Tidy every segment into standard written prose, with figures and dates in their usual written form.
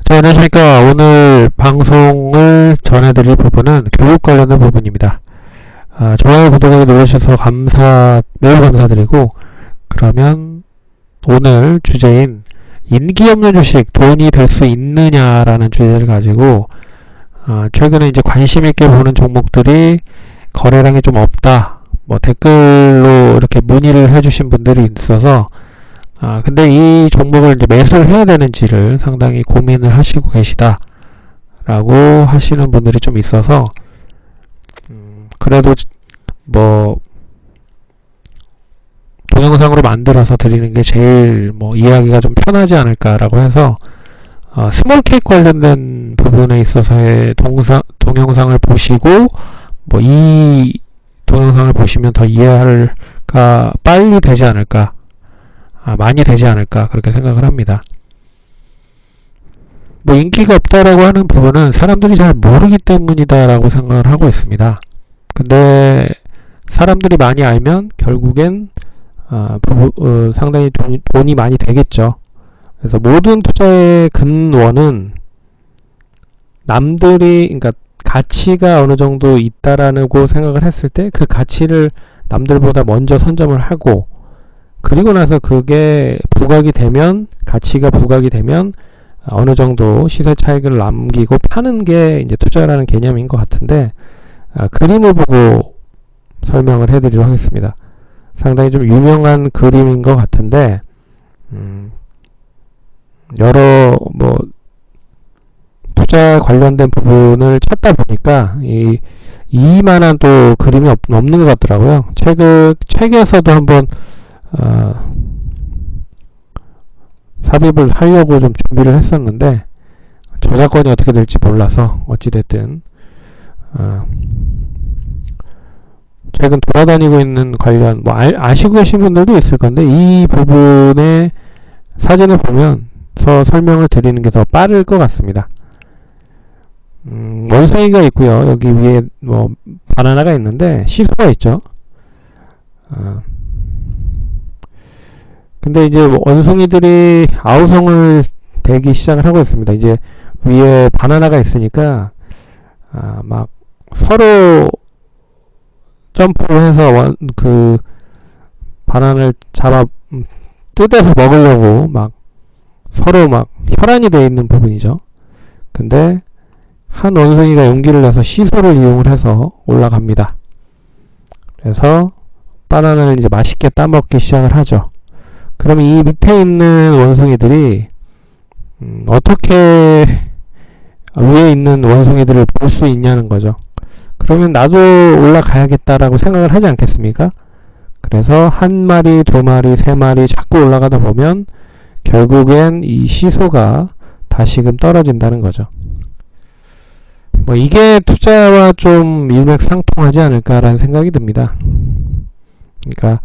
자, 안녕하십니까. 오늘 방송을 전해드릴 부분은 교육 관련된 부분입니다. 좋아요, 구독하기 눌러주셔서 매우 감사드리고, 그러면 오늘 주제인 인기 없는 주식 돈이 될 수 있느냐라는 주제를 가지고, 최근에 이제 관심있게 보는 종목들이 거래량이 좀 없다, 뭐 댓글로 이렇게 문의를 해주신 분들이 있어서, 근데 이 종목을 이제 매수를 해야 되는지를 상당히 고민을 하시고 계시다 라고 하시는 분들이 좀 있어서 그래도 뭐 동영상으로 만들어서 드리는 게 제일 뭐 이해하기가 좀 편하지 않을까 라고 해서 스몰캡 관련된 부분에 있어서의 동영상을 보시고 뭐 이 동영상을 보시면 더 이해가 빨리 되지 않을까, 많이 되지 않을까 그렇게 생각을 합니다. 뭐 인기가 없다라고 하는 부분은 사람들이 잘 모르기 때문이다 라고 생각을 하고 있습니다. 근데 사람들이 많이 알면 결국엔 상당히 돈이 많이 되겠죠. 그래서 모든 투자의 근원은 남들이, 그러니까 가치가 어느 정도 있다라고 생각을 했을 때 그 가치를 남들보다 먼저 선점을 하고, 그리고 나서 그게 부각이 되면, 가치가 부각이 되면 어느 정도 시세 차익을 남기고 파는 게 이제 투자라는 개념인 것 같은데, 그림을 보고 설명을 해드리도록 하겠습니다. 상당히 좀 유명한 그림인 것 같은데, 여러 뭐 투자 관련된 부분을 찾다 보니까 이만한 또 그림이 없는 것 같더라고요. 책에서도 한번 삽입을 하려고 좀 준비를 했었는데 저작권이 어떻게 될지 몰라서 어찌됐든 최근 돌아다니고 있는 관련 뭐 아시고 계신 분들도 있을 건데 이 부분의 사진을 보면서 설명을 드리는 게 더 빠를 것 같습니다. 원숭이가 있고요. 여기 위에 뭐 바나나가 있는데 시소가 있죠. 근데 이제 원숭이들이 아우성을 대기 시작을 하고 있습니다. 이제 위에 바나나가 있으니까 막 서로 점프를 해서 그 바나나를 잡아 뜯어서 먹으려고 막 서로 막 혈안이 되어 있는 부분이죠. 근데 한 원숭이가 용기를 내서 시소를 이용을 해서 올라갑니다. 그래서 바나나를 이제 맛있게 따먹기 시작을 하죠. 그럼 이 밑에 있는 원숭이들이 어떻게 위에 있는 원숭이들을 볼 수 있냐는 거죠. 그러면 나도 올라가야겠다라고 생각을 하지 않겠습니까? 그래서 한 마리, 두 마리, 세 마리 자꾸 올라가다 보면 결국엔 이 시소가 다시금 떨어진다는 거죠. 뭐 이게 투자와 좀 일맥상통하지 않을까라는 생각이 듭니다. 그러니까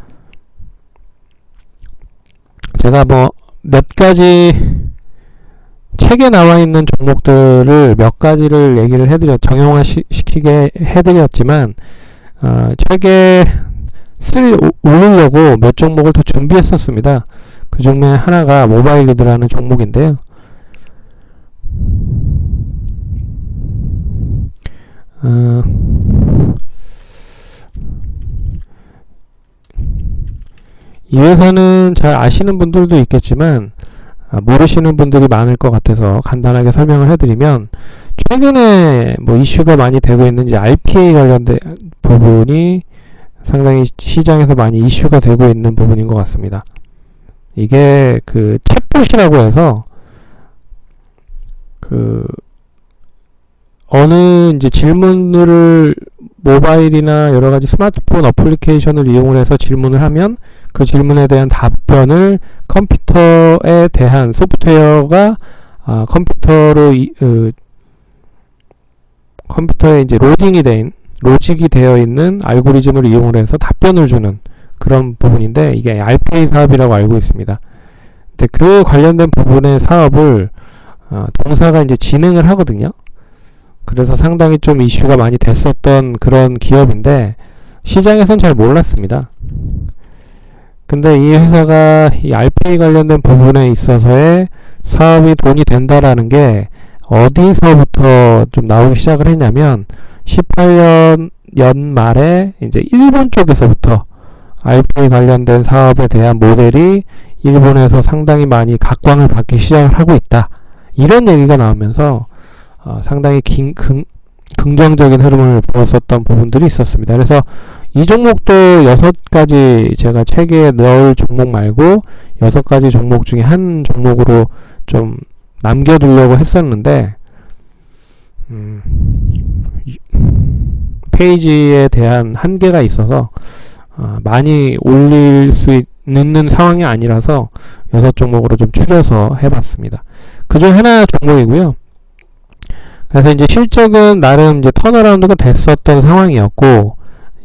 제가 뭐 몇 가지 책에 나와 있는 종목들을 몇 가지를 얘기를 정형화 시키게 해드렸지만 책에 올리려고 몇 종목을 더 준비했었습니다. 그 중에 하나가 모바일리드라는 종목인데요. 이 회사는 잘 아시는 분들도 있겠지만 모르시는 분들이 많을 것 같아서 간단하게 설명을 해드리면, 최근에 뭐 이슈가 많이 되고 있는지 RPA 관련된 부분이 상당히 시장에서 많이 이슈가 되고 있는 부분인 것 같습니다. 이게 그 챗봇이라고 해서 어느 이제 질문을 모바일이나 여러가지 스마트폰 어플리케이션을 이용을 해서 질문을 하면 그 질문에 대한 답변을 컴퓨터에 대한 소프트웨어가 컴퓨터에 이제 로직이 되어 있는 알고리즘을 이용을 해서 답변을 주는 그런 부분인데, 이게 RPA 사업이라고 알고 있습니다. 근데 그 관련된 부분의 사업을 동사가 이제 진행을 하거든요. 그래서 상당히 좀 이슈가 많이 됐었던 그런 기업인데 시장에선 잘 몰랐습니다. 근데 이 회사가 이 RPA 관련된 부분에 있어서의 사업이 돈이 된다라는 게 어디서부터 좀 나오기 시작을 했냐면 18년 연말에 이제 일본 쪽에서부터 RPA 관련된 사업에 대한 모델이 일본에서 상당히 많이 각광을 받기 시작을 하고 있다. 이런 얘기가 나오면서 상당히 긍정적인 흐름을 보였었던 부분들이 있었습니다. 그래서 이 종목도 6가지 제가 책에 넣을 종목 말고 6가지 종목 중에 한 종목으로 좀 남겨두려고 했었는데 페이지에 대한 한계가 있어서 많이 올릴 수 있는 상황이 아니라서 6종목으로 좀 줄여서 해봤습니다. 그중 하나 종목이고요. 그래서 이제 실적은 나름 이제 턴어라운드가 됐었던 상황이었고,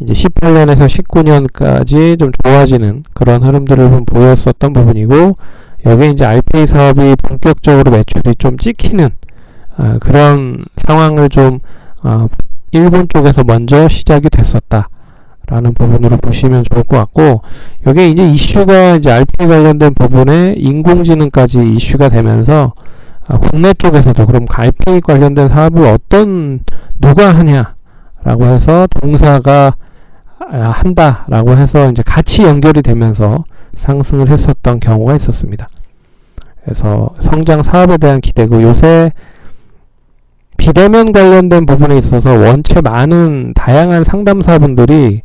이제 18년에서 19년까지 좀 좋아지는 그런 흐름들을 좀 보였었던 부분이고, 여기에 이제 RPA 사업이 본격적으로 매출이 좀 찍히는 그런 상황을 좀 일본 쪽에서 먼저 시작이 됐었다 라는 부분으로 보시면 좋을 것 같고, 여기에 이제 이슈가 이제 RPA 관련된 부분에 인공지능까지 이슈가 되면서 국내 쪽에서도 그럼 RPA 관련된 사업을 누가 하냐라고 해서 동사가 한다라고 해서 이제 같이 연결이 되면서 상승을 했었던 경우가 있었습니다. 그래서 성장 사업에 대한 기대고, 요새 비대면 관련된 부분에 있어서 원체 많은 다양한 상담사분들이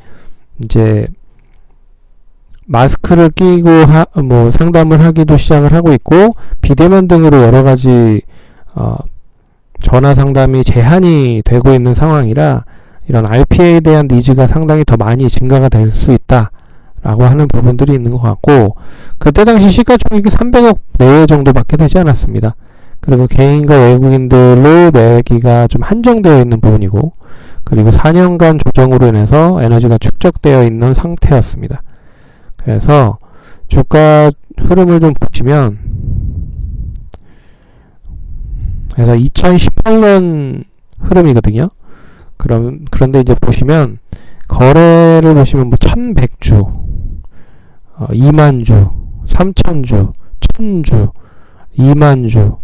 이제 마스크를 끼고 상담을 하기도 시작을 하고 있고, 비대면 등으로 여러가지 전화 상담이 제한이 되고 있는 상황이라 이런 RPA에 대한 니즈가 상당히 더 많이 증가가 될 수 있다 라고 하는 부분들이 있는 것 같고, 그때 당시 시가총액이 300억 내외 정도밖에 되지 않았습니다. 그리고 개인과 외국인들로 매기가 좀 한정되어 있는 부분이고, 그리고 4년간 조정으로 인해서 에너지가 축적되어 있는 상태였습니다. 그래서 주가 흐름을 좀 보시면, 그래서 2018년 흐름이거든요. 그런데 이제 보시면 거래를 보시면 뭐 1100주, 2만주, 3000주, 1000주, 2만주,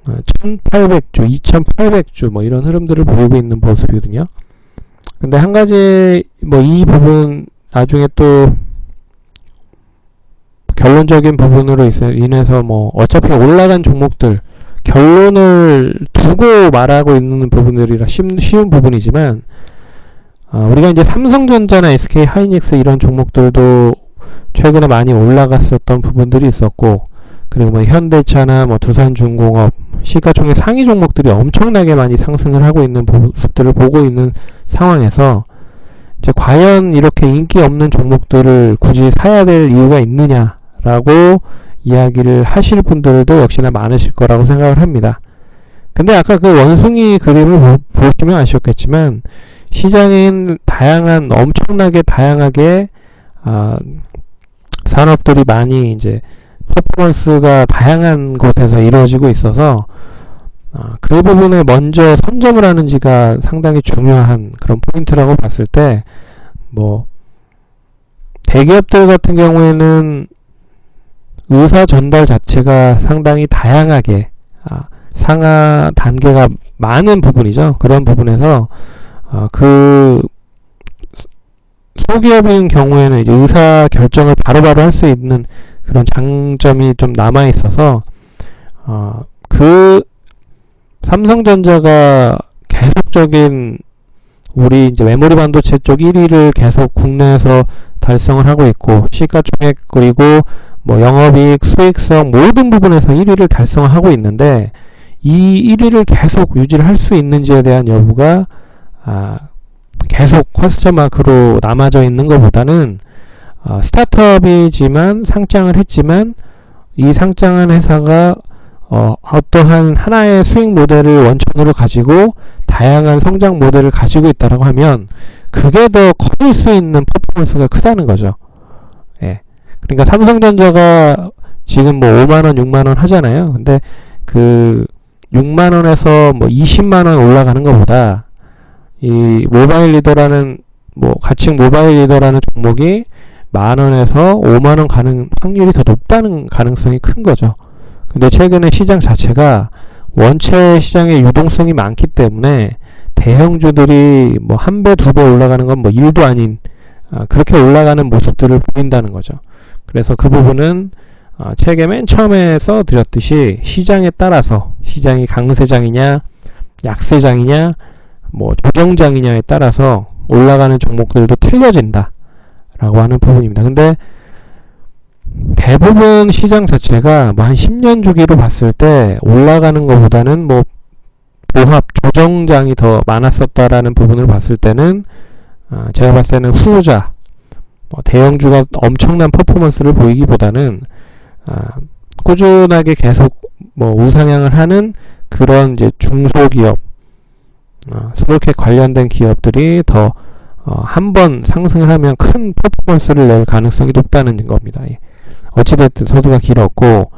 1800주, 2800주 뭐 이런 흐름들을 보이고 있는 모습이거든요. 근데 한 가지 뭐 이 부분 나중에 또 결론적인 부분으로 인해서 뭐 어차피 올라간 종목들 결론을 두고 말하고 있는 부분들이라 쉬운 부분이지만, 우리가 이제 삼성전자나 SK 하이닉스 이런 종목들도 최근에 많이 올라갔었던 부분들이 있었고, 그리고 뭐 현대차나 뭐 두산중공업 시가총액 상위 종목들이 엄청나게 많이 상승을 하고 있는 모습들을 보고 있는 상황에서 이제 과연 이렇게 인기 없는 종목들을 굳이 사야 될 이유가 있느냐라고 이야기를 하실 분들도 역시나 많으실 거라고 생각을 합니다. 근데 아까 그 원숭이 그림을 보시면 아시겠지만, 시장인 엄청나게 다양하게 산업들이 많이 이제 퍼포먼스가 다양한 곳에서 이루어지고 있어서 그 부분에 먼저 선점을 하는지가 상당히 중요한 그런 포인트라고 봤을 때, 뭐 대기업들 같은 경우에는 의사 전달 자체가 상당히 다양하게 상하 단계가 많은 부분이죠. 그런 부분에서 그 소기업인 경우에는 이제 의사 결정을 바로바로 할 수 있는 그런 장점이 좀 남아 있어서 그 삼성전자가 계속적인 우리 이제 메모리 반도체 쪽 1위를 계속 국내에서 달성을 하고 있고, 시가총액 그리고 뭐 영업이익, 수익성 모든 부분에서 1위를 달성하고 있는데, 이 1위를 계속 유지를 할 수 있는지에 대한 여부가 계속 퀘스천 마크로 남아져 있는 것보다는 스타트업이지만 상장을 했지만 이 상장한 회사가 어떠한 하나의 수익 모델을 원천으로 가지고 다양한 성장 모델을 가지고 있다라고 하면 그게 더 커질 수 있는 퍼포먼스가 크다는 거죠. 예. 그러니까 삼성전자가 지금 뭐 5만원, 6만원 하잖아요. 근데 그 6만원에서 뭐 20만원 올라가는 것보다 이 모바일 리더라는 가칭 모바일 리더라는 종목이 만원에서 5만원 가는 확률이 더 높다는 가능성이 큰 거죠. 근데 최근에 시장 자체가 원체 시장의 유동성이 많기 때문에 대형주들이 뭐 한 배, 두 배 올라가는 건 뭐 일도 아닌 그렇게 올라가는 모습들을 보인다는 거죠. 그래서 그 부분은 책에 맨 처음에 써드렸듯이 시장에 따라서 시장이 강세장이냐 약세장이냐 뭐 조정장이냐에 따라서 올라가는 종목들도 틀려진다 라고 하는 부분입니다. 근데 대부분 시장 자체가 뭐 한 10년 주기로 봤을 때 올라가는 것보다는 뭐 보합 조정장이 더 많았었다라는 부분을 봤을 때는 제가 봤을 때는 후자 대형주가 엄청난 퍼포먼스를 보이기보다는 꾸준하게 계속 뭐 우상향을 하는 그런 이제 중소기업 스몰캡 관련된 기업들이 더 한 번 상승을 하면 큰 퍼포먼스를 낼 가능성이 높다는 겁니다. 어찌됐든 서두가 길었고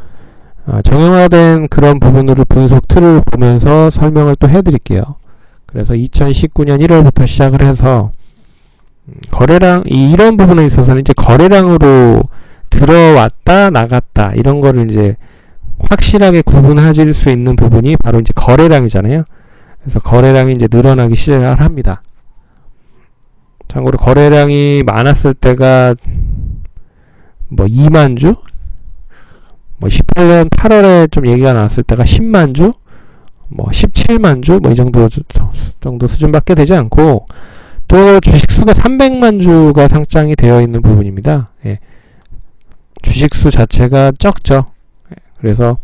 정형화된 그런 부분으로 분석 틀을 보면서 설명을 또 해드릴게요. 그래서 2019년 1월부터 시작을 해서 거래량 이런 부분에 있어서는 이제 거래량으로 들어왔다 나갔다 이런 거를 이제 확실하게 구분하실 수 있는 부분이 바로 이제 거래량이잖아요. 그래서 거래량이 이제 늘어나기 시작을 합니다. 참고로 거래량이 많았을 때가 뭐 2만 주, 뭐 18년 8월에 좀 얘기가 나왔을 때가 10만 주, 뭐 17만 주, 뭐 이 정도 수준밖에 되지 않고 또 주식수가 300만 주가 상장이 되어 있는 부분입니다. 예. 주식수 자체가 적죠. 그래서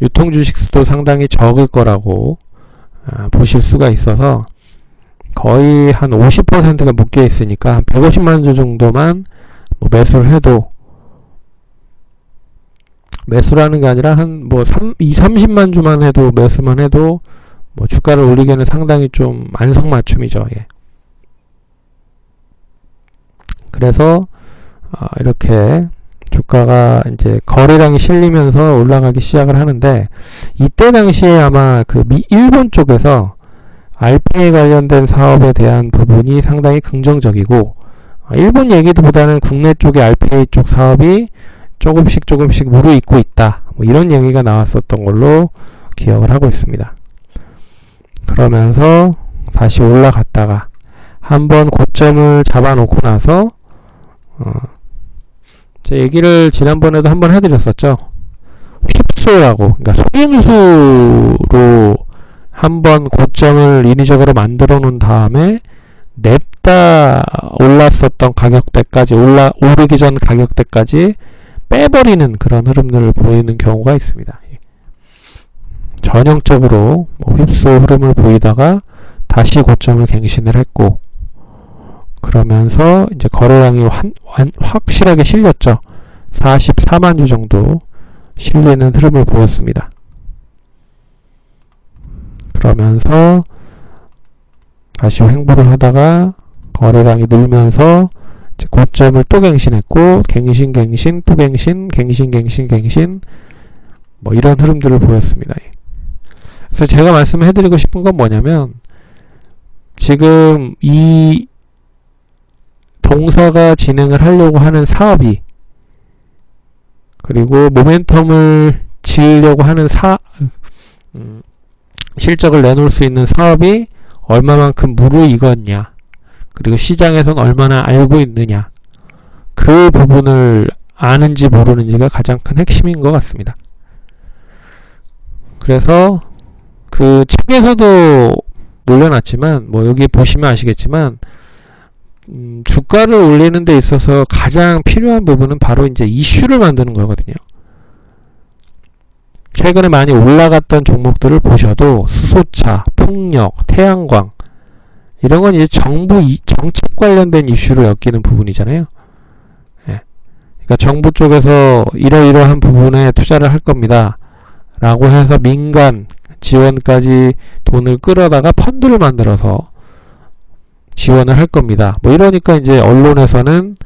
유통 주식수도 상당히 적을 거라고 보실 수가 있어서 거의 한 50%가 묶여 있으니까 한 150만 주 정도만 뭐 매수를 해도 매수라는 게 아니라 한 뭐 30만 주만 해도 매수만 해도 뭐 주가를 올리기에는 상당히 좀 안성맞춤이죠. 예. 그래서 이렇게 주가가 이제 거래량이 실리면서 올라가기 시작을 하는데 이때 당시에 아마 그 일본 쪽에서 알페이 관련된 사업에 대한 부분이 상당히 긍정적이고 일본 얘기보다는 국내 쪽의 알페이 쪽 사업이 조금씩 무르익고 있다. 뭐 이런 얘기가 나왔었던 걸로 기억을 하고 있습니다. 그러면서 다시 올라갔다가 한번 고점을 잡아놓고 나서 제 얘기를 지난번에도 한번 해드렸었죠. 휩소라고 그러니까 속임수로 한번 고점을 인위적으로 만들어 놓은 다음에 냅다 올랐었던 가격대까지 오르기 전 가격대까지 빼버리는 그런 흐름들을 보이는 경우가 있습니다. 전형적으로 휩소 흐름을 보이다가 다시 고점을 갱신을 했고 그러면서 이제 거래량이 확실하게 실렸죠. 44만 주 정도 실리는 흐름을 보였습니다. 그러면서 다시 횡보를 하다가 거래량이 늘면서 이제 고점을 또 갱신했고 갱신 또 갱신 뭐 이런 흐름들을 보였습니다. 그래서 제가 말씀해드리고 싶은 건 뭐냐면 지금 이 동사가 진행을 하려고 하는 사업이 그리고 모멘텀을 지으려고 하는 실적을 내놓을 수 있는 사업이 얼마만큼 무르익었냐 그리고 시장에선 얼마나 알고 있느냐 그 부분을 아는지 모르는지가 가장 큰 핵심인 것 같습니다. 그래서 그 책에서도 올려놨지만 뭐 여기 보시면 아시겠지만 주가를 올리는 데 있어서 가장 필요한 부분은 바로 이제 이슈를 만드는 거거든요. 최근에 많이 올라갔던 종목들을 보셔도 수소차, 풍력, 태양광 이런 건 이제 정책 관련된 이슈를 엮이는 부분이잖아요. 예. 그러니까 정부 쪽에서 이러이러한 부분에 투자를 할 겁니다. 라고 해서 민간 지원까지 돈을 끌어다가 펀드를 만들어서 지원을 할 겁니다. 뭐 이러니까 이제 언론에서는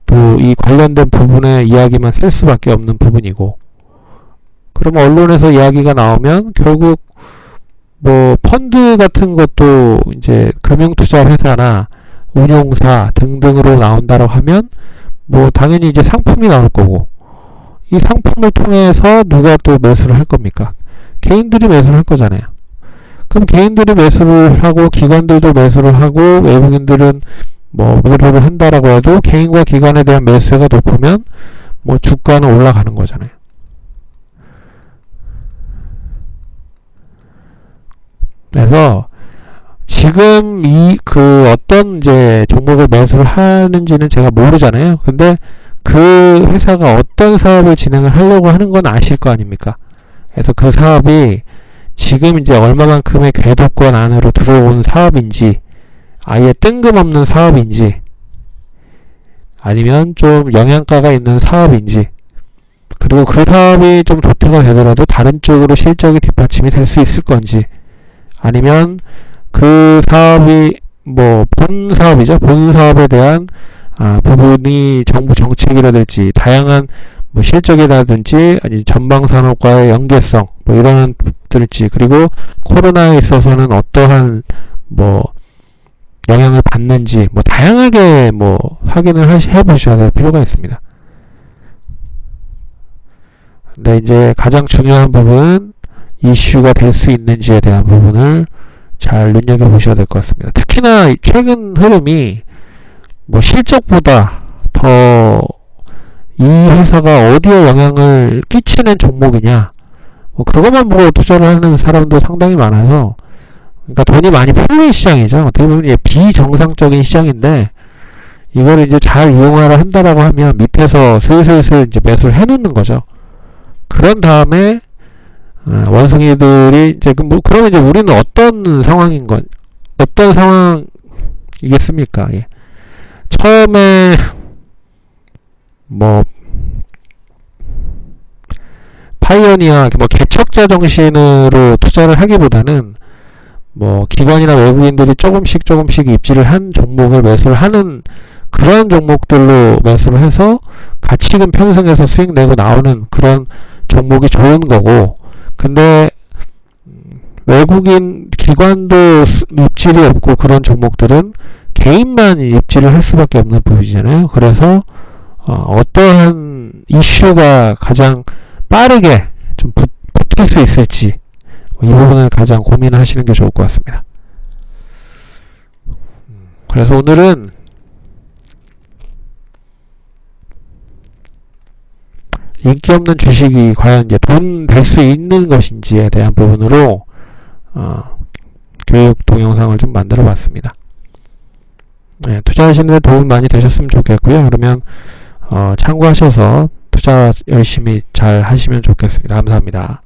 또 이 관련된 부분의 이야기만 쓸 수밖에 없는 부분이고 그러면 언론에서 이야기가 나오면 결국 뭐 펀드 같은 것도 이제 금융투자 회사나 운용사 등등으로 나온다고 하면 뭐 당연히 이제 상품이 나올 거고 이 상품을 통해서 누가 또 매수를 할 겁니까? 개인들이 매수를 할 거잖아요. 그럼 개인들이 매수를 하고 기관들도 매수를 하고 외국인들은 뭐 매도를 한다라고 해도 개인과 기관에 대한 매수가 높으면 뭐 주가는 올라가는 거잖아요. 그래서 지금 그 어떤 이제 종목을 매수를 하는지는 제가 모르잖아요. 근데 그 회사가 어떤 사업을 진행을 하려고 하는 건 아실 거 아닙니까? 그래서 그 사업이 지금 이제 얼마만큼의 궤도권 안으로 들어온 사업인지, 아예 뜬금없는 사업인지, 아니면 좀 영양가가 있는 사업인지, 그리고 그 사업이 좀 도태가 되더라도 다른 쪽으로 실적이 뒷받침이 될 수 있을 건지, 아니면 그 사업이 뭐 본 사업이죠. 본 사업에 대한 부분이 정부 정책이라든지 다양한 뭐 실적이라든지 아니 전방 산업과의 연계성 뭐 이런 것들일지, 그리고 코로나에 있어서는 어떠한 뭐 영향을 받는지 뭐 다양하게 뭐 확인을 해보셔야 될 필요가 있습니다. 근데 이제 가장 중요한 부분은 이슈가 될 수 있는지에 대한 부분을 잘 눈여겨보셔야 될 것 같습니다. 특히나 최근 흐름이 뭐 실적보다 더 이 회사가 어디에 영향을 끼치는 종목이냐, 뭐 그것만 보고 투자를 하는 사람도 상당히 많아서, 그러니까 돈이 많이 풀린 시장이죠. 어떻게 보면 비정상적인 시장인데, 이거를 이제 잘 이용하라 한다라고 하면 밑에서 슬슬슬 이제 매수를 해놓는 거죠. 그런 다음에 원숭이들이 이제 그러면 이제 우리는 어떤 상황인 건, 어떤 상황이겠습니까? 예. 처음에 뭐 파이오니아 뭐 개척자 정신으로 투자를 하기보다는 뭐 기관이나 외국인들이 조금씩 입지를 한 종목을 매수를 하는 그런 종목들로 매수를 해서 가치금 편성해서 수익 내고 나오는 그런 종목이 좋은 거고, 근데 외국인 기관도 입질이 없고 그런 종목들은 개인만 입질을 할 수밖에 없는 부분이잖아요. 그래서 어떠한 이슈가 가장 빠르게 좀 붙을 수 있을지 이 부분을 가장 고민하시는 게 좋을 것 같습니다. 그래서 오늘은 인기 없는 주식이 과연 이제 돈 될 수 있는 것인지에 대한 부분으로 교육 동영상을 좀 만들어 봤습니다. 네, 투자하시는 데 도움 많이 되셨으면 좋겠고요. 그러면 참고하셔서 투자 열심히 잘 하시면 좋겠습니다. 감사합니다.